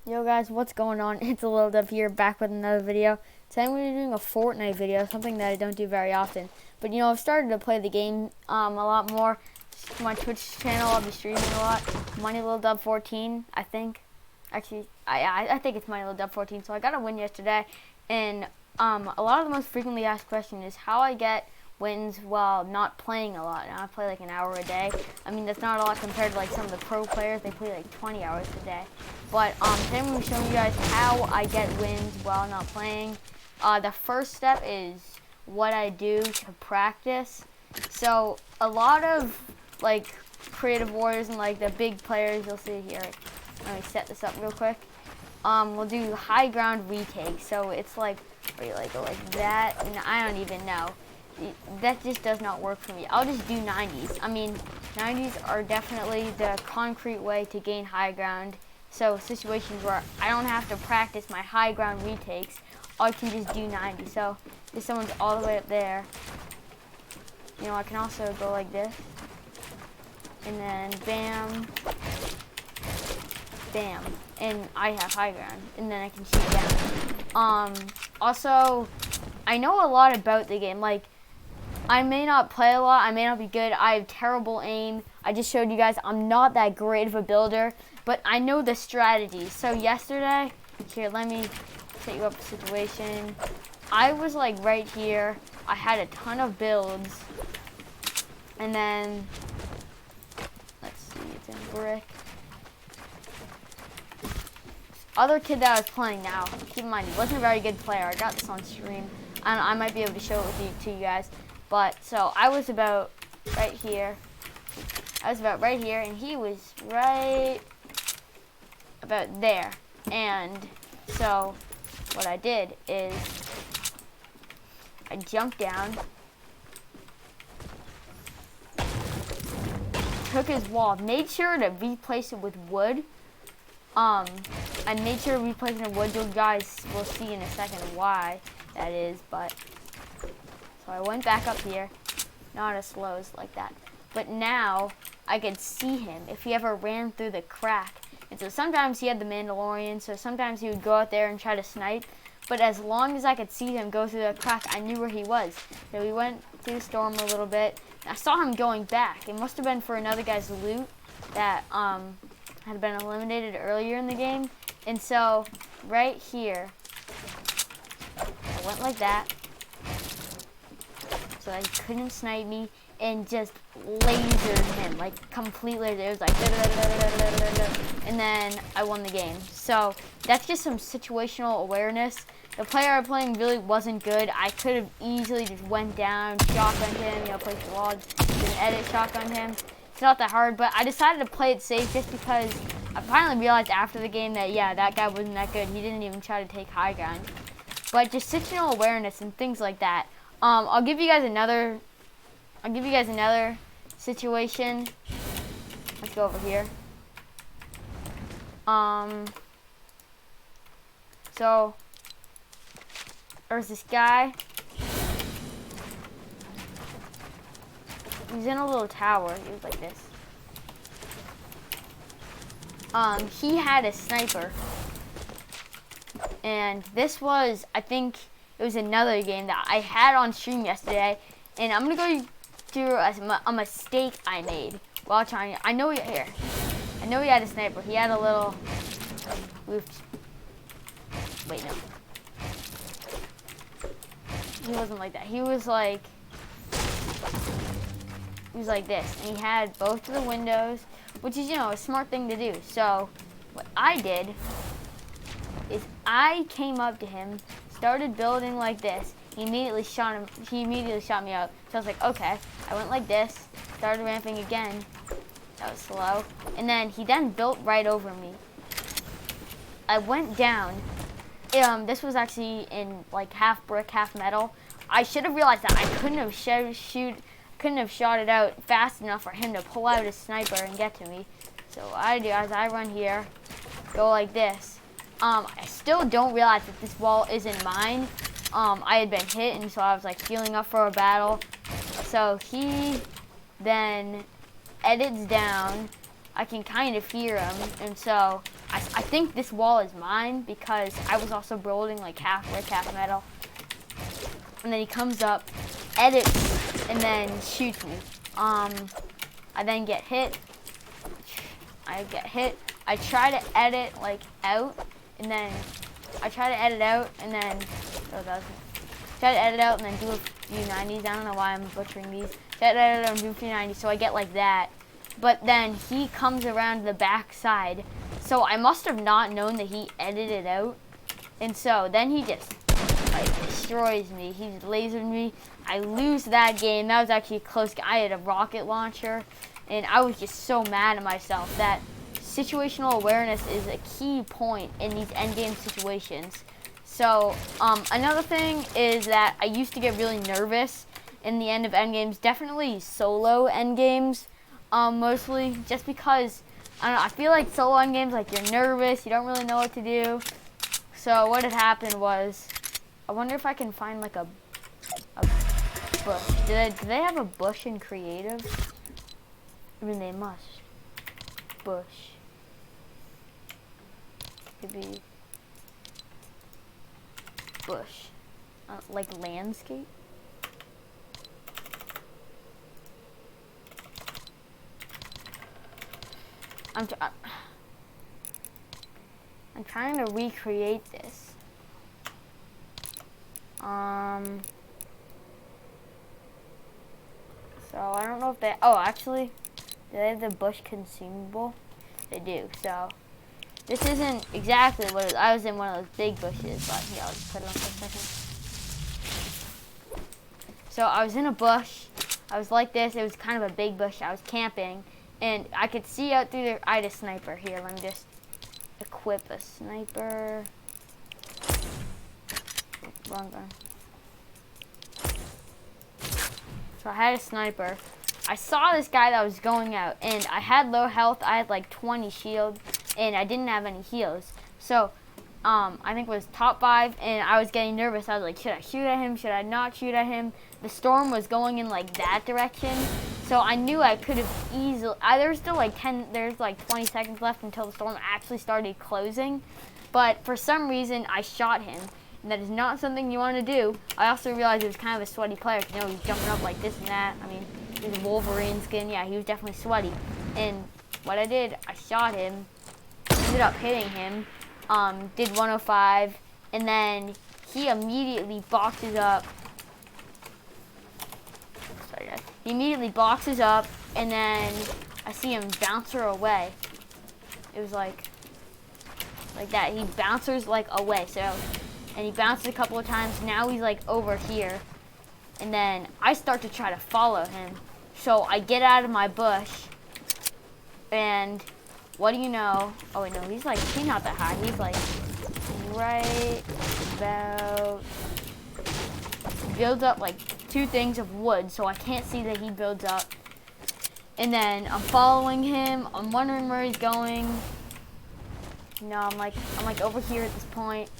Yo guys, what's going on? It's a little Dub here, back with another video. Today I'm going to be doing a Fortnite video, something that I don't do very often. But you know, I've started to play the game a lot more. My Twitch channel, I'll be streaming a lot. Money Little Dub 14, I think. Actually, I think it's Money Little Dub 14. So I got a win yesterday, and a lot of the most frequently asked question is how I get wins while not playing a lot. And I play like an hour a day. I mean, that's not a lot compared to like some of the pro players. They play like 20 hours a day. But today I'm going to show you guys how I get wins while not playing. The first step is what I do to practice. So a lot of like creative warriors and like the big players you'll see here. Let me set this up real quick. We'll do high ground retake. So it's like where you like go like that, and I don't even know. That just does not work for me. I'll just do 90s. I mean, 90s are definitely the concrete way to gain high ground. So situations where I don't have to practice my high ground retakes, I can just do 90. So if someone's all the way up there, you know, I can also go like this, and then bam, bam, and I have high ground, and then I can shoot down. Also, I know a lot about the game. Like, I may not play a lot, I may not be good, I have terrible aim. I just showed you guys I'm not that great of a builder, but I know the strategies. So yesterday, here, let me set you up a situation. I was like right here, I had a ton of builds, and then, let's see, it's in brick. Other kid that I was playing now, keep in mind, he wasn't a very good player. I got this on stream, and I might be able to show it to you guys. But, so, I was about right here. And he was right about there. And so, what I did is, I jumped down, took his wall, made sure to replace it with wood. I made sure to replace it with wood. You guys will see in a second why that is, but... So I went back up here, not as slow as like that. But now I could see him if he ever ran through the crack. And so sometimes he had the Mandalorian, so sometimes he would go out there and try to snipe. But as long as I could see him go through the crack, I knew where he was. So we went through the storm a little bit. I saw him going back. It must have been for another guy's loot that had been eliminated earlier in the game. And so right here, I went like that, so that he couldn't snipe me, and just lasered him, like complete laser. It was like and then I won the game. So that's just some situational awareness. The player I'm playing really wasn't good. I could have easily just went down, shotgunned him, you know, placed the wall, did an edit, shotgun him. It's not that hard, but I decided to play it safe just because I finally realized after the game that, yeah, that guy wasn't that good. He didn't even try to take high ground. But just situational awareness and things like that. I'll give you guys another situation. Let's go over here. So there's this guy. He's in a little tower. He was like this. He had a sniper. And this was, I think, it was another game that I had on stream yesterday. And I'm going to go through a mistake I made while trying. I know he had a sniper. He had a little, wait, no. He wasn't like that. He was like this. And he had both of the windows, which is, you know, a smart thing to do. So what I did is I came up to him, started building like this. He immediately shot me out. So I was like, okay. I went like this, started ramping again. That was slow. And then he built right over me. I went down. This was actually in like half brick, half metal. I should have realized that I couldn't have shot it out fast enough for him to pull out his sniper and get to me. So what I do is I run here, go like this. I still don't realize that this wall isn't mine. I had been hit, and so I was like healing up for a battle. So he then edits down. I can kind of hear him, and so I think this wall is mine because I was also building like half brick, half metal. And then he comes up, edits, and then shoots me. I then get hit. I get hit. I try to edit like out, and then I try to edit out, and then try to edit out and then do a few 90s. I don't know why I'm butchering these. Try to edit out and do a few 90s, so I get like that. But then he comes around the back side, so I must have not known that he edited out, and so then he just like destroys me. He lasered me. I lose that game. That was actually a close game. I had a rocket launcher, and I was just so mad at myself. That situational awareness is a key point in these endgame situations. So another thing is that I used to get really nervous in the end of endgames. Definitely solo endgames, mostly just because I don't know. I feel like solo endgames, like you're nervous, you don't really know what to do. So what had happened was, I wonder if I can find like a bush. Do they have a bush in creative? I mean, they must. Bush. Maybe bush. Like landscape? I'm trying to recreate this. So I don't know if they, oh actually, do they have the bush consumable? They do, so this isn't exactly what it was. I was in one of those big bushes, but yeah, I'll just put it on for a second. So I was in a bush, I was like this, it was kind of a big bush, I was camping, and I could see out through there. I had a sniper here, let me just equip a sniper. Wrong gun. So I had a sniper. I saw this guy that was going out, and I had low health. I had like 20 shield, and I didn't have any heals. So I think it was top 5, and I was getting nervous. I was like, should I shoot at him? Should I not shoot at him? The storm was going in like that direction, so I knew I could have easily. There's still like 20 seconds left until the storm actually started closing. But for some reason, I shot him. And that is not something you want to do. I also realized he was kind of a sweaty player. You know, he's jumping up like this and that. I mean, he's a Wolverine skin. Yeah, he was definitely sweaty. And what I did, I shot him, ended up hitting him, did 105, and then he immediately boxes up. Sorry, guys. He immediately boxes up, and then I see him bouncer away. It was like that. He bouncers like away. So. And he bounces a couple of times. Now he's like over here. And then I start to try to follow him. So I get out of my bush. And what do you know? Oh wait, no, he's not that high. He's like right about, builds up like 2 things of wood. So I can't see that he builds up. And then I'm following him. I'm wondering where he's going. No, I'm like over here at this point.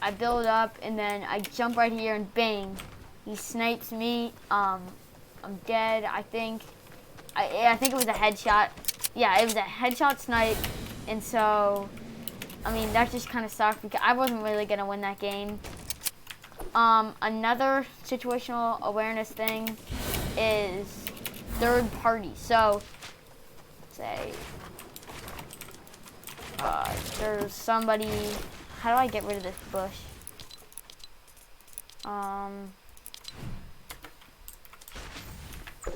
I build up, and then I jump right here, and bang, he snipes me. I'm dead. I think it was a headshot. Yeah, it was a headshot snipe, and so I mean that just kind of sucked because I wasn't really gonna win that game. Another situational awareness thing is third party. So say there's somebody. How do I get rid of this bush? How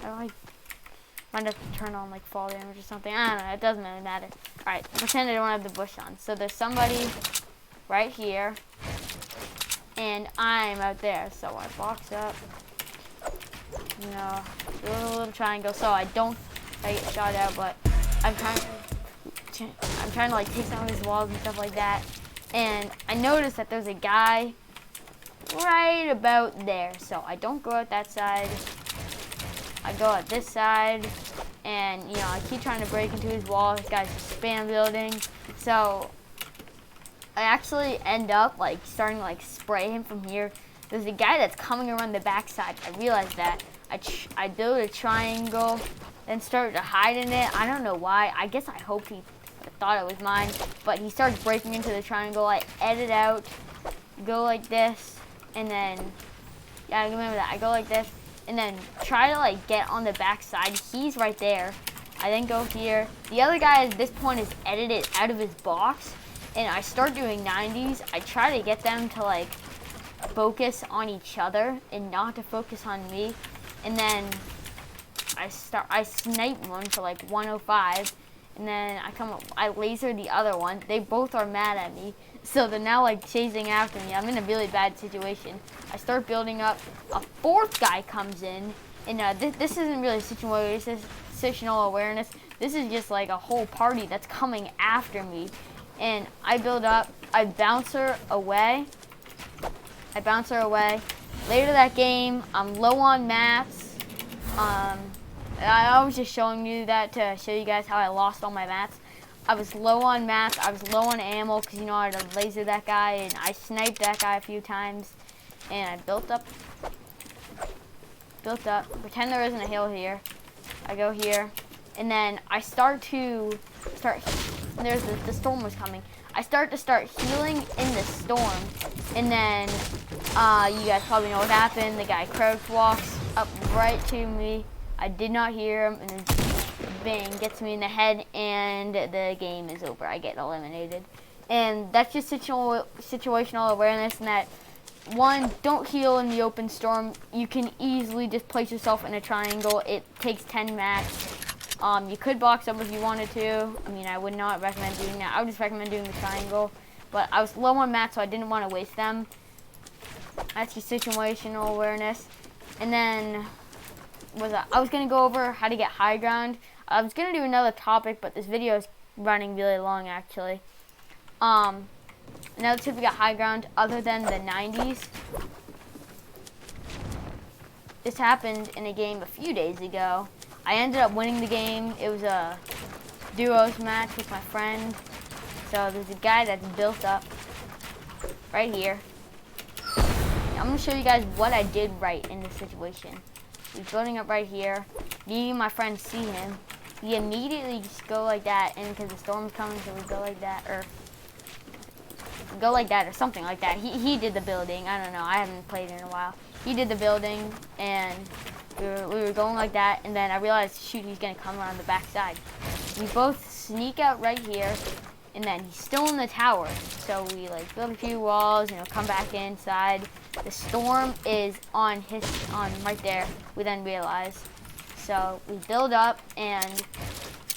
do I might have to turn on like fall damage or something? I don't know, it doesn't really matter. Alright, pretend I don't have the bush on. So there's somebody right here, and I'm out there. So I box up, you know, do a little triangle so I don't get shot out, but I'm trying to like take some of his walls and stuff like that. And I noticed that there's a guy right about there. So I don't go out that side. I go out this side. And, you know, I keep trying to break into his wall. This guy's just spam building. So I actually end up, like, starting to, like, spray him from here. There's a guy that's coming around the backside. I realized that. I build a triangle and started to hide in it. I don't know why. I guess I hope he I thought it was mine, but he starts breaking into the triangle. I edit out, go like this, and then, yeah, I remember that. I go like this, and then try to like get on the back side. He's right there. I then go here. The other guy at this point is edited out of his box, and I start doing 90s. I try to get them to like focus on each other and not to focus on me. And then I snipe one for like 105, and then I laser the other one. They both are mad at me, so they're now like chasing after me. I'm in a really bad situation. I start building up. A fourth guy comes in, and this isn't really situational awareness. This is just like a whole party that's coming after me. And I build up. I bounce her away. Later that game, I'm low on mats. I was just showing you that to show you guys how I lost all my mats. I was low on mats. I was low on ammo because, you know, I had to laser that guy, and I sniped that guy a few times. And I built up. Pretend there isn't a hill here. I go here, and then I there's the storm was coming. I start healing in the storm, and then you guys probably know what happened. The guy crouch walks up right to me. I did not hear him, and then bang, gets me in the head, and the game is over. I get eliminated. And that's just situational awareness, and that, one, don't heal in the open storm. You can easily just place yourself in a triangle. It takes 10 mats. You could box up if you wanted to. I mean, I would not recommend doing that. I would just recommend doing the triangle. But I was low on mats, so I didn't want to waste them. That's just situational awareness. And then I was going to go over how to get high ground. I was going to do another topic, but this video is running really long, actually. Another tip to get high ground, other than the 90s. This happened in a game a few days ago. I ended up winning the game. It was a duos match with my friend. So there's a guy that's built up right here. I'm going to show you guys what I did right in this situation. He's building up right here. Me and my friend see him. We immediately just go like that, and because the storm's coming, so we go like that, or something like that. He did the building. I don't know. I haven't played in a while. He did the building, and we were going like that, and then I realized, shoot, he's going to come around the back side. We both sneak out right here, and then he's still in the tower. So we like build a few walls, come back inside. The storm is on right there. We then realize. So we build up, and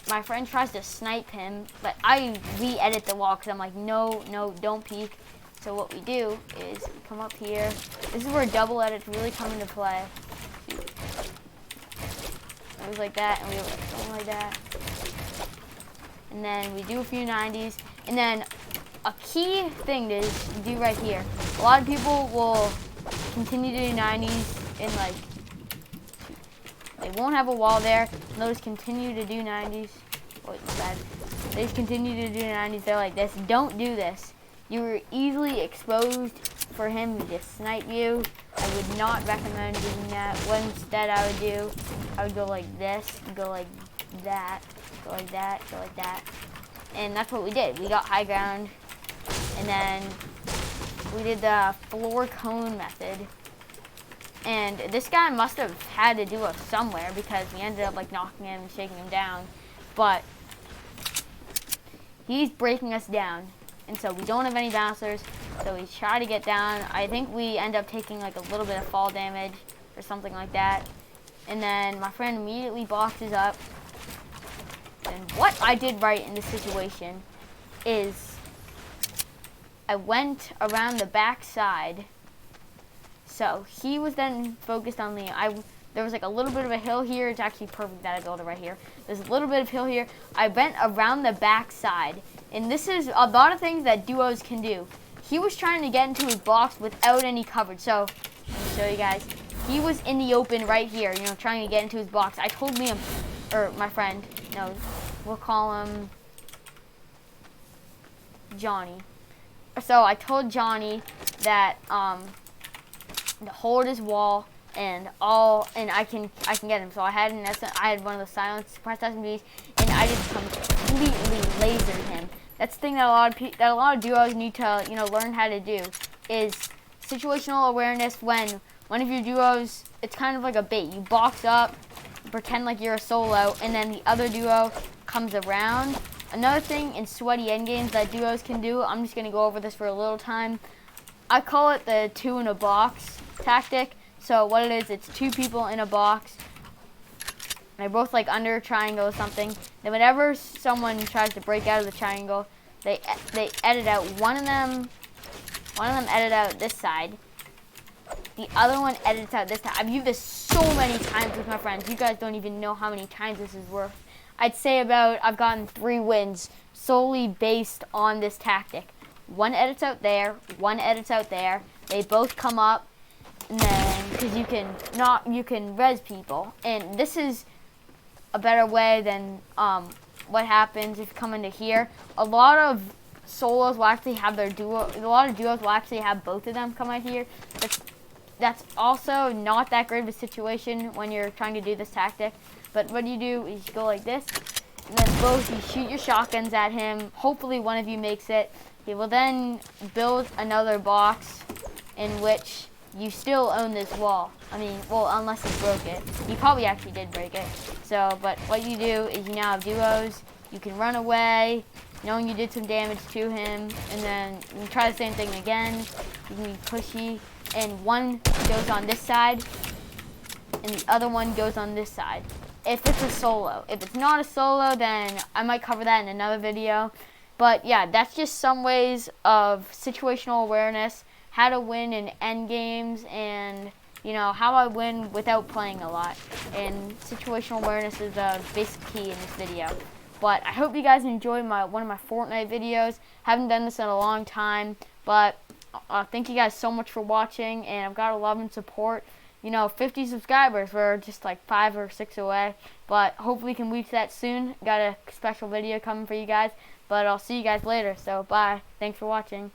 my friend tries to snipe him, but I re-edit the wall because I'm like, no, don't peek. So what we do is we come up here. This is where double edits really come into play. It was like that, and we were going like that. And then we do a few 90s. And then a key thing to do right here. A lot of people will continue to do 90s and like, they won't have a wall there. And they'll just continue to do 90s. Oh, it's bad. They just continue to do 90s. They're like this. Don't do this. You were easily exposed for him to just snipe you. I would not recommend doing that. What instead I would do, I would go like this, go like that, go like that, go like that. And that's what we did. We got high ground, and then we did the floor cone method. And this guy must have had to do it somewhere because we ended up like knocking him and shaking him down. But he's breaking us down. And so we don't have any bouncers, so we try to get down. I think we end up taking like a little bit of fall damage or something like that. And then my friend immediately boxes up. And what I did right in this situation is I went around the back side. So he was then focused on there was like a little bit of a hill here. It's actually perfect that I built it right here. There's a little bit of hill here. I went around the back side. And this is a lot of things that duos can do. He was trying to get into his box without any coverage. So, let me show you guys. He was in the open right here, trying to get into his box. I told Liam, or my friend, no, we'll call him Johnny. So I told Johnny that to hold his wall and I can get him. So I had one of the silence suppressed SMGs, and I just come completely lasered him. That's the thing that a lot of duos need to, you know, learn how to do, is situational awareness. When one of your duos, it's kind of like a bait. You box up, pretend like you're a solo, and then the other duo comes around. Another thing in sweaty endgames that duos can do, I'm just going to go over this for a little time. I call it the 2 in a box tactic. So what it is, it's 2 people in a box. They're both like under a triangle or something. Then whenever someone tries to break out of the triangle, they edit out one of them edit out this side. The other one edits out this side. I've used this so many times with my friends. You guys don't even know how many times this is worth. I'd say I've gotten 3 wins solely based on this tactic. One edits out there, one edits out there. They both come up, and then because you can res people, and this is a better way than what happens if you come into here. A lot of solos will actually have their duo. A lot of duos will actually have both of them come out here. That's also not that great of a situation when you're trying to do this tactic. But what you do is you go like this, and then both you shoot your shotguns at him. Hopefully one of you makes it. He will then build another box in which you still own this wall. I mean, well, unless he broke it. He probably actually did break it. So, but what you do is you now have duos. You can run away, knowing you did some damage to him, and then you can try the same thing again. You can be pushy, and one goes on this side, and the other one goes on this side. If it's a solo. If it's not a solo, then I might cover that in another video. But yeah, that's just some ways of situational awareness, how to win in end games, and you know how I win without playing a lot. And situational awareness is a basic key in this video. But I hope you guys enjoyed one of my Fortnite videos. Haven't done this in a long time, but thank you guys so much for watching, and I've got a lot of support. You know, 50 subscribers. We're just like 5 or 6 away, but hopefully we can reach that soon. Got a special video coming for you guys, but I'll see you guys later. So bye. Thanks for watching.